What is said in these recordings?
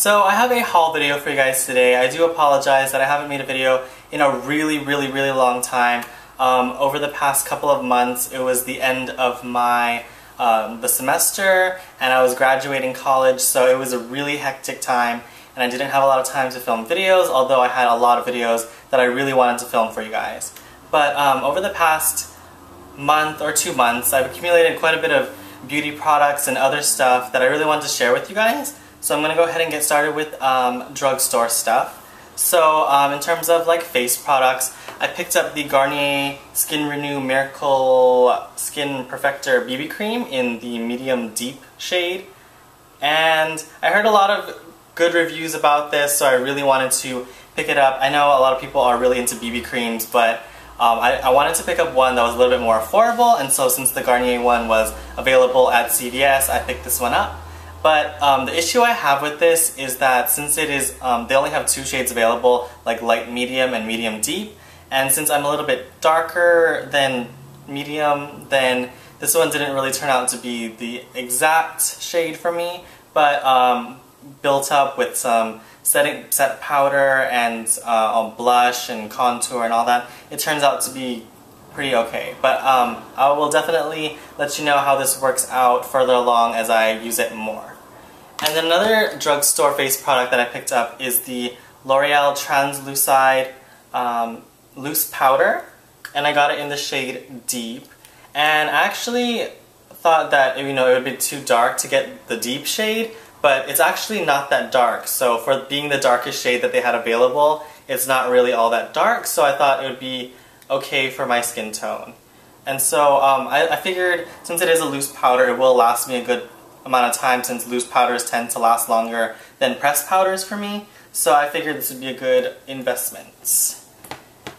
So I have a haul video for you guys today. I do apologize that I haven't made a video in a really long time. Over the past couple of months, it was the end of my the semester and I was graduating college, so it was a really hectic time and I didn't have a lot of time to film videos, although I had a lot of videos that I really wanted to film for you guys. But over the past month or 2 months, I've accumulated quite a bit of beauty products and other stuff that I really wanted to share with you guys. So I'm going to go ahead and get started with drugstore stuff. So in terms of like face products, I picked up the Garnier Skin Renew Miracle Skin Perfector BB Cream in the medium deep shade. And I heard a lot of good reviews about this, so I really wanted to pick it up. I know a lot of people are really into BB creams, but I wanted to pick up one that was a little bit more affordable, and so since the Garnier one was available at CVS, I picked this one up. But the issue I have with this is that since it is, they only have 2 shades available, like light medium and medium deep, and since I'm a little bit darker than medium, then this one didn't really turn out to be the exact shade for me, but built up with some set powder and blush and contour and all that, it turns out to be pretty okay. But I will definitely let you know how this works out further along as I use it more. And then another drugstore face product that I picked up is the L'Oreal Translucide Loose Powder, and I got it in the shade Deep. And I actually thought that it would be too dark to get the deep shade, but it's actually not that dark. So for being the darkest shade that they had available, it's not really all that dark, so I thought it would be okay for my skin tone. And so I figured since it is a loose powder, it will last me a good amount of time, since loose powders tend to last longer than pressed powders for me. So I figured this would be a good investment.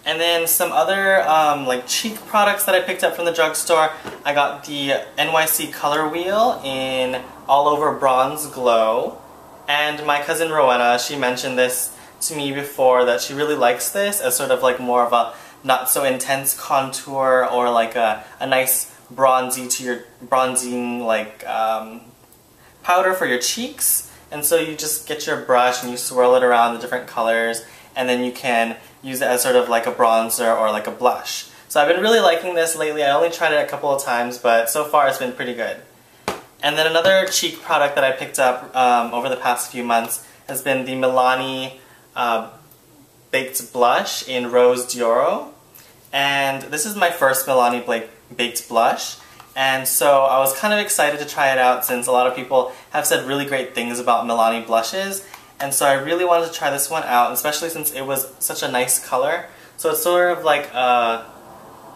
And then some other like cheek products that I picked up from the drugstore. I got the NYC Color Wheel in All Over Bronze Glow. And my cousin Rowena, she mentioned this to me before, that she really likes this as sort of like more of a not so intense contour, or like a nice bronzing like powder for your cheeks. And so you just get your brush and you swirl it around the different colors, and then you can use it as sort of like a bronzer or like a blush. So I've been really liking this lately. I only tried it a couple of times, but so far it's been pretty good. And then another cheek product that I picked up over the past few months has been the Milani Baked Blush in Rose d'Oro. And this is my first Milani Baked Blush. And so I was kind of excited to try it out, since a lot of people have said really great things about Milani blushes. And so I really wanted to try this one out, especially since it was such a nice color. So it's sort of like a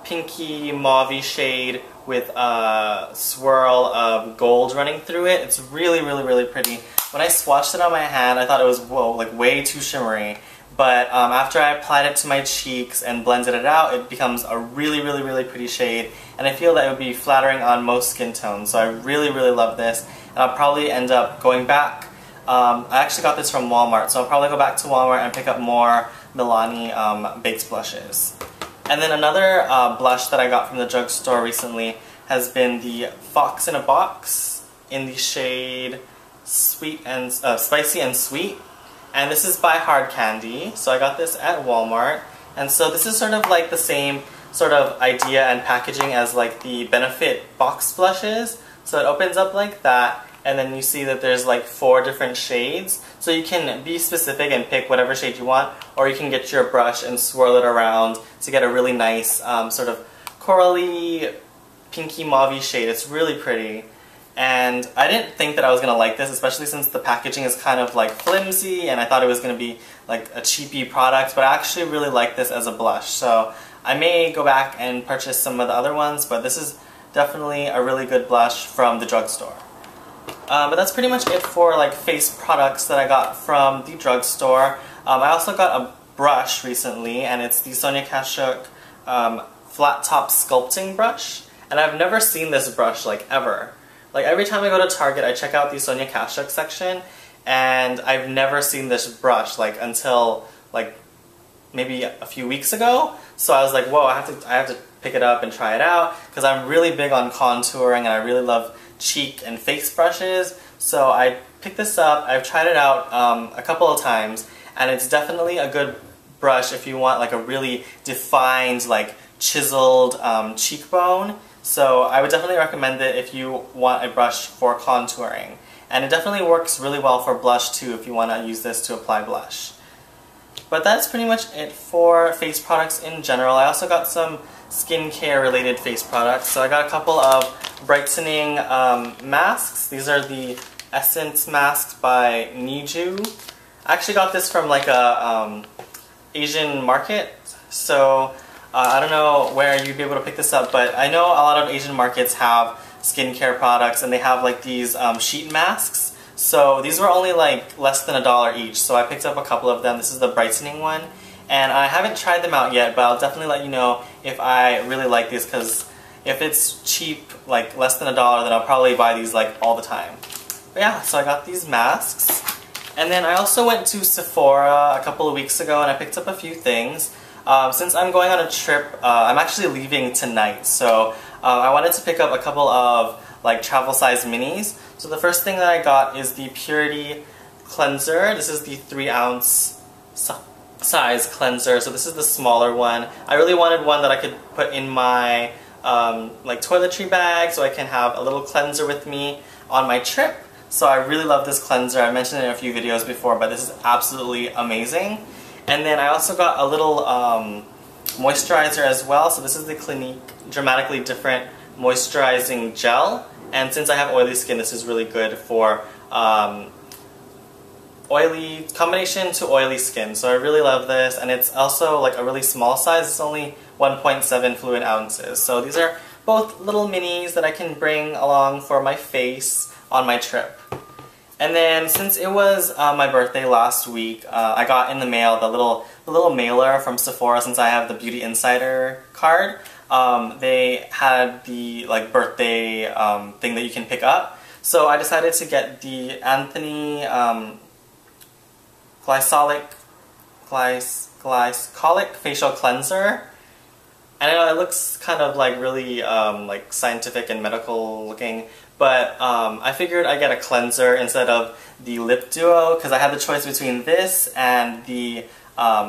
pinky mauve-y shade with a swirl of gold running through it. It's really pretty. When I swatched it on my hand, I thought it was, whoa, like way too shimmery. But after I applied it to my cheeks and blended it out, it becomes a really pretty shade. And I feel that it would be flattering on most skin tones. So I really love this. And I'll probably end up going back. I actually got this from Walmart, so I'll probably go back to Walmart and pick up more Milani baked blushes. And then another blush that I got from the drugstore recently has been the Fox in a Box in the shade Spicy and Sweet. And this is by Hard Candy, so I got this at Walmart. And so this is sort of like the same sort of idea and packaging as like the Benefit box blushes. So it opens up like that, and then you see that there's like 4 different shades. So you can be specific and pick whatever shade you want, or you can get your brush and swirl it around to get a really nice sort of corally, pinky mauve shade. It's really pretty. And I didn't think that I was going to like this, especially since the packaging is kind of like flimsy, and I thought it was going to be like a cheapy product, but I actually really like this as a blush. So I may go back and purchase some of the other ones, but this is definitely a really good blush from the drugstore. But that's pretty much it for like face products that I got from the drugstore. I also got a brush recently, and it's the Sonia Kashuk Flat Top Sculpting Brush. And I've never seen this brush like ever. Like every time I go to Target, I check out the Sonia Kashuk section, and I've never seen this brush like until like maybe a few weeks ago. So I was like, whoa, I have to pick it up and try it out, because I'm really big on contouring and I really love cheek and face brushes. So I picked this up, I've tried it out a couple of times, and it's definitely a good brush if you want like a really defined, like chiseled cheekbone. So I would definitely recommend it if you want a brush for contouring. And it definitely works really well for blush too if you want to use this to apply blush. But that's pretty much it for face products in general. I also got some skincare related face products. So I got a couple of brightening masks. These are the Essence masks by Niju. I actually got this from like a Asian market. So I don't know where you'd be able to pick this up, but I know a lot of Asian markets have skincare products and they have like these sheet masks. So these were only like less than $1 each, so I picked up a couple of them. This is the brightening one, and I haven't tried them out yet, but I'll definitely let you know if I really like these, because if it's cheap, like less than $1, then I'll probably buy these like all the time. But yeah, so I got these masks. And then I also went to Sephora a couple of weeks ago and I picked up a few things. Since I'm going on a trip, I'm actually leaving tonight, so I wanted to pick up a couple of like travel size minis. So the first thing that I got is the Purity Cleanser. This is the 3-ounce size cleanser, so this is the smaller one. I really wanted one that I could put in my like toiletry bag so I can have a little cleanser with me on my trip. So I really love this cleanser. I mentioned it in a few videos before, but this is absolutely amazing. And then I also got a little moisturizer as well. So this is the Clinique Dramatically Different Moisturizing Gel. And since I have oily skin, this is really good for combination to oily skin. So I really love this, and it's also like a really small size. It's only 1.7 fluid ounces. So these are both little minis that I can bring along for my face on my trip. And then since it was my birthday last week, I got in the mail the little mailer from Sephora. Since I have the Beauty Insider card, they had the like birthday thing that you can pick up. So I decided to get the Anthony Glycolic Facial Cleanser. I know it looks kind of like really like scientific and medical looking, but I figured I'd get a cleanser instead of the lip duo, because I had the choice between this and the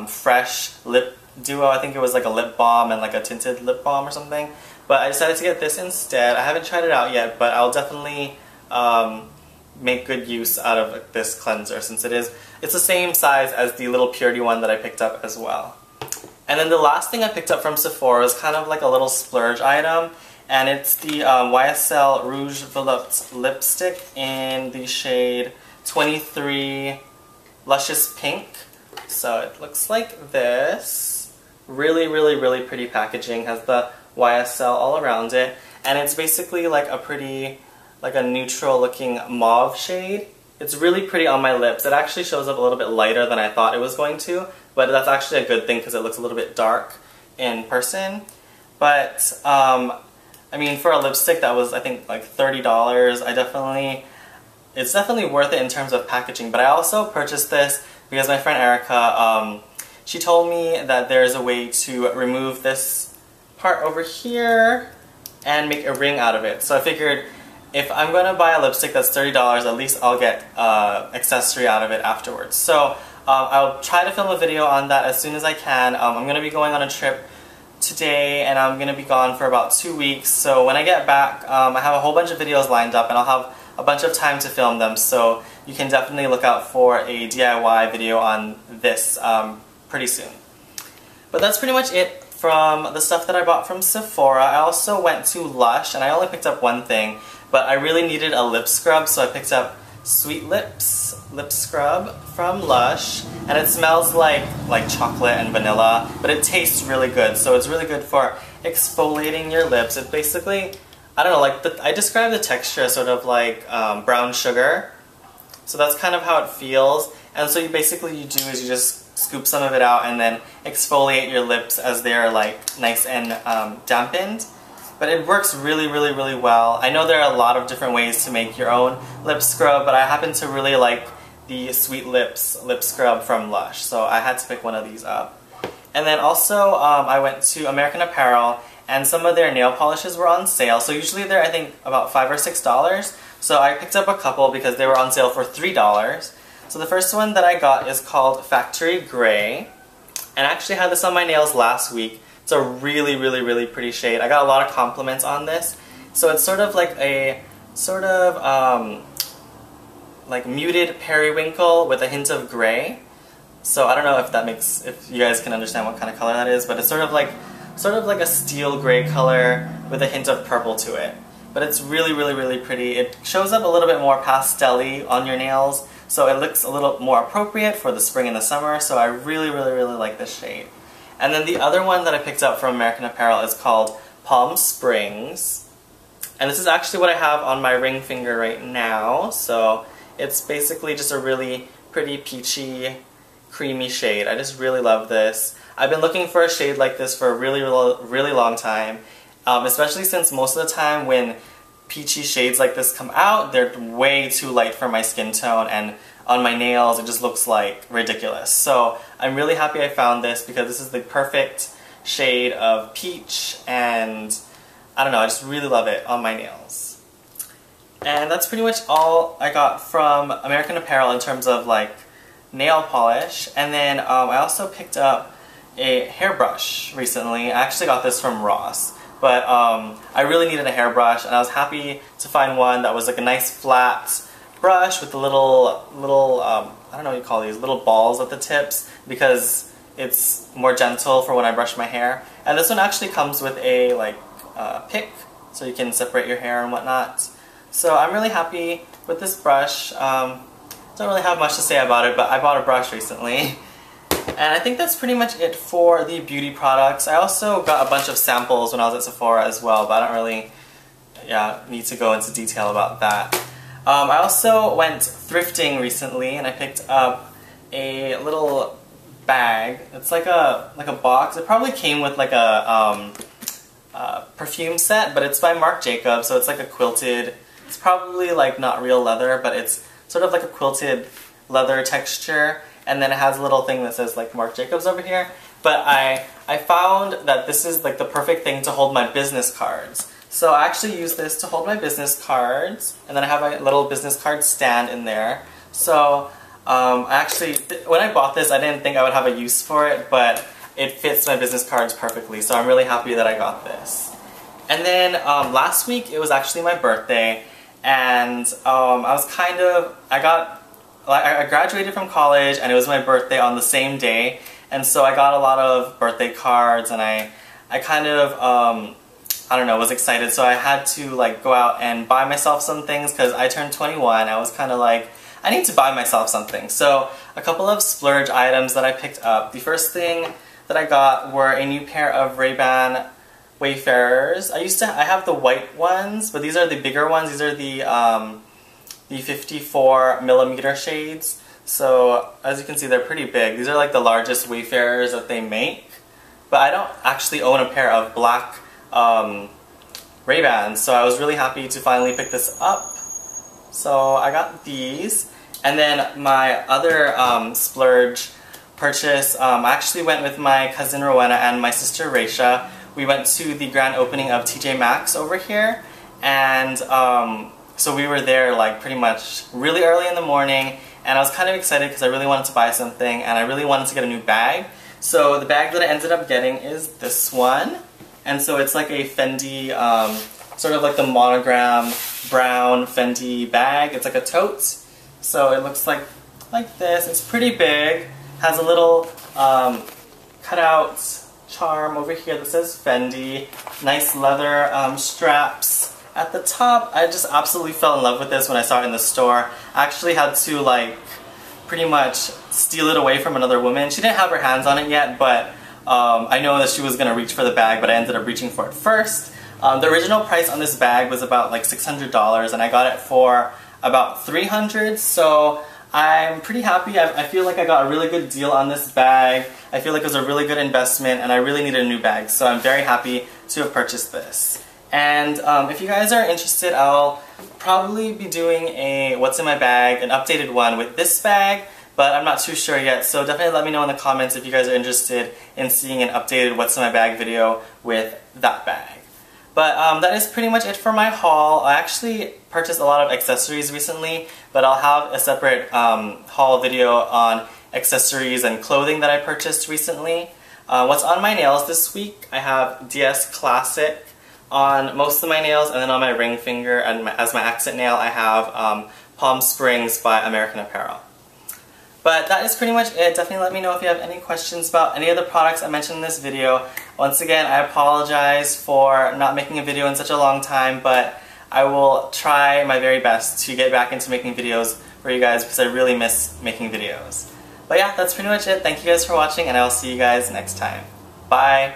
Fresh lip duo. I think it was like a lip balm and like a tinted lip balm or something, but I decided to get this instead. I haven't tried it out yet, but I'll definitely make good use out of this cleanser, since it's the same size as the little Purity one that I picked up as well. And then the last thing I picked up from Sephora is kind of like a little splurge item, and it's the YSL Rouge Volupte lipstick in the shade 23 Luscious Pink. So it looks like this. Really, really, really pretty packaging. Has the YSL all around it, and it's basically like a pretty, like a neutral looking mauve shade. It's really pretty on my lips. It actually shows up a little bit lighter than I thought it was going to, but that's actually a good thing because it looks a little bit dark in person. But I mean, for a lipstick that was, I think, like $30, it's definitely worth it in terms of packaging. But I also purchased this because my friend Erica, she told me that there's a way to remove this part over here and make a ring out of it. So I figured, if I'm going to buy a lipstick that's $30, at least I'll get accessory out of it afterwards. So I'll try to film a video on that as soon as I can. I'm going to be going on a trip today, and I'm going to be gone for about 2 weeks. So when I get back, I have a whole bunch of videos lined up, and I'll have a bunch of time to film them. So you can definitely look out for a DIY video on this pretty soon. But that's pretty much it from the stuff that I bought from Sephora. I also went to Lush, and I only picked up one thing, but I really needed a lip scrub, so I picked up Sweet Lips lip scrub from Lush, and it smells like chocolate and vanilla, but it tastes really good. So it's really good for exfoliating your lips. It basically, I don't know, like I describe the texture as sort of like brown sugar. So that's kind of how it feels. And so you do is you just scoop some of it out and then exfoliate your lips as they're like nice and dampened. But it works really, really, really well. I know there are a lot of different ways to make your own lip scrub, but I happen to really like the Sweet Lips lip scrub from Lush, so I had to pick one of these up. And then also I went to American Apparel, and some of their nail polishes were on sale. So usually they're, I think, about $5 or $6. So I picked up a couple because they were on sale for $3. So the first one that I got is called Factory Gray. And I actually had this on my nails last week. It's a really, really, really pretty shade. I got a lot of compliments on this. So it's sort of like a like muted periwinkle with a hint of gray. So I don't know if you guys can understand what kind of color that is, but it's sort of like a steel gray color with a hint of purple to it. But it's really, really, really pretty. It shows up a little bit more pastel-y on your nails, so it looks a little more appropriate for the spring and the summer, so I really, really, really like this shade. And then the other one that I picked up from American Apparel is called Palm Springs. And this is actually what I have on my ring finger right now, so it's basically just a really pretty peachy, creamy shade. I just really love this. I've been looking for a shade like this for a really, really long time, especially since most of the time when peachy shades like this come out, they're way too light for my skin tone, and on my nails it just looks like ridiculous. So I'm really happy I found this because this is the perfect shade of peach, and I don't know, I just really love it on my nails. And that's pretty much all I got from American Apparel in terms of like nail polish. And then I also picked up a hairbrush recently. I actually got this from Ross. But I really needed a hairbrush, and I was happy to find one that was like a nice flat brush with the little I don't know what you call these, little balls at the tips, because it's more gentle for when I brush my hair. And this one actually comes with a pick, so you can separate your hair and whatnot. So I'm really happy with this brush. Don't really have much to say about it, but I bought a brush recently. And I think that's pretty much it for the beauty products. I also got a bunch of samples when I was at Sephora as well, but I don't really need to go into detail about that. I also went thrifting recently, and I picked up a little bag. It's like a box. It probably came with like a perfume set, but it's by Marc Jacobs, so it's like a quilted, it's probably like not real leather, but it's sort of like a quilted leather texture. And then it has a little thing that says like Marc Jacobs over here. But I found that this is like the perfect thing to hold my business cards. So I actually use this to hold my business cards, and then I have a little business card stand in there. So when I bought this, I didn't think I would have a use for it, but it fits my business cards perfectly. So I'm really happy that I got this. And then last week it was actually my birthday, and I graduated from college, and it was my birthday on the same day, and so I got a lot of birthday cards, and I kind of, I don't know, was excited, so I had to like go out and buy myself some things because I turned 21. I was kind of like, I need to buy myself something. So a couple of Splurge items that I picked up. The first thing that I got were a new pair of Ray-Ban Wayfarers. I have the white ones, but these are the bigger ones. These are the 54mm shades. So as you can see, they're pretty big. These are like the largest Wayfarers that they make. But I don't actually own a pair of black Ray-Bans, so I was really happy to finally pick this up. So I got these. And then my other Splurge purchase, I actually went with my cousin Rowena and my sister Raisha. We went to the grand opening of TJ Maxx over here, and so we were there like pretty much really early in the morning, and I was kind of excited because I really wanted to buy something, and I really wanted to get a new bag. So the bag that I ended up getting is this one, and so it's like a Fendi, sort of like the monogram brown Fendi bag. It's like a tote, so it looks like this. It's pretty big, has a little cutout charm over here that says Fendi, nice leather straps. At the top, I just absolutely fell in love with this when I saw it in the store. I actually had to like pretty much steal it away from another woman. She didn't have her hands on it yet, but I know that she was going to reach for the bag, but I ended up reaching for it first. The original price on this bag was about like $600, and I got it for about $300, so I'm pretty happy. I feel like I got a really good deal on this bag. I feel like it was a really good investment, and I really needed a new bag, so I'm very happy to have purchased this. And if you guys are interested, I'll probably be doing a what's in my bag, an updated one with this bag, but I'm not too sure yet, so definitely let me know in the comments if you guys are interested in seeing an updated what's in my bag video with that bag. But that is pretty much it for my haul. I actually purchased a lot of accessories recently, but I'll have a separate haul video on accessories and clothing that I purchased recently. What's on my nails this week, I have DS Classic on most of my nails, and then on my ring finger and as my accent nail I have Palm Springs by American Apparel. But that is pretty much it. Definitely let me know if you have any questions about any of the products I mentioned in this video. Once again, I apologize for not making a video in such a long time, but I will try my very best to get back into making videos for you guys because I really miss making videos. But yeah, that's pretty much it. Thank you guys for watching, and I will see you guys next time. Bye!